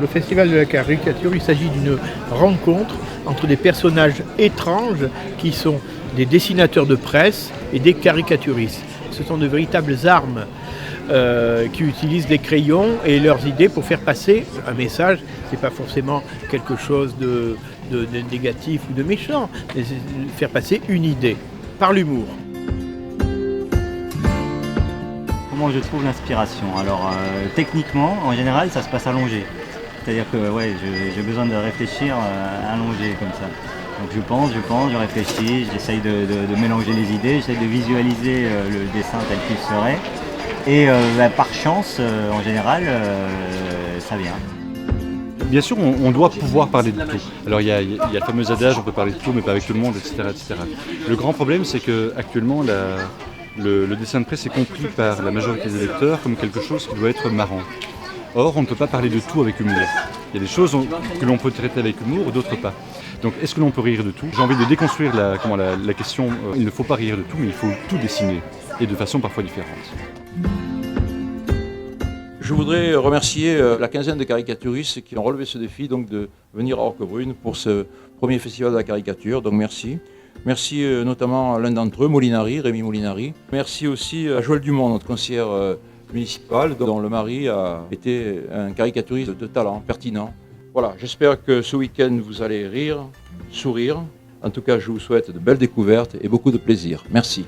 le Festival de la caricature, il s'agit d'une rencontre entre des personnages étranges qui sont des dessinateurs de presse et des caricaturistes. Ce sont de véritables armes qui utilisent des crayons et leurs idées pour faire passer un message. Ce n'est pas forcément quelque chose de négatif ou de méchant, mais c'est faire passer une idée par l'humour. Comment je trouve l'inspiration? Alors techniquement, en général, ça se passe allongé. C'est-à-dire que j'ai besoin de réfléchir allongé comme ça. Donc je pense, je réfléchis, j'essaye de mélanger les idées, j'essaye de visualiser le dessin tel qu'il serait. Et par chance, en général, ça vient. Bien sûr, on doit pouvoir parler de tout. Alors il y a le fameux adage, on peut parler de tout mais pas avec tout le monde, etc. etc. Le grand problème, c'est qu'actuellement, le dessin de presse est compris par la majorité des lecteurs comme quelque chose qui doit être marrant. Or, on ne peut pas parler de tout avec humour. Il y a des choses que l'on peut traiter avec humour, d'autres pas. Donc, est-ce que l'on peut rire de tout? J'ai envie de déconstruire la question. Il ne faut pas rire de tout, mais il faut tout dessiner, et de façon parfois différente. Je voudrais remercier la quinzaine de caricaturistes qui ont relevé ce défi donc de venir à Orquebrune pour ce premier festival de la caricature. Donc merci. Merci notamment à l'un d'entre eux, Molinari, Rémi Molinari. Merci aussi à Joël Dumont, notre conseillère municipale, dont le mari a été un caricaturiste de talent, pertinent. Voilà, j'espère que ce week-end vous allez rire, sourire. En tout cas, je vous souhaite de belles découvertes et beaucoup de plaisir. Merci.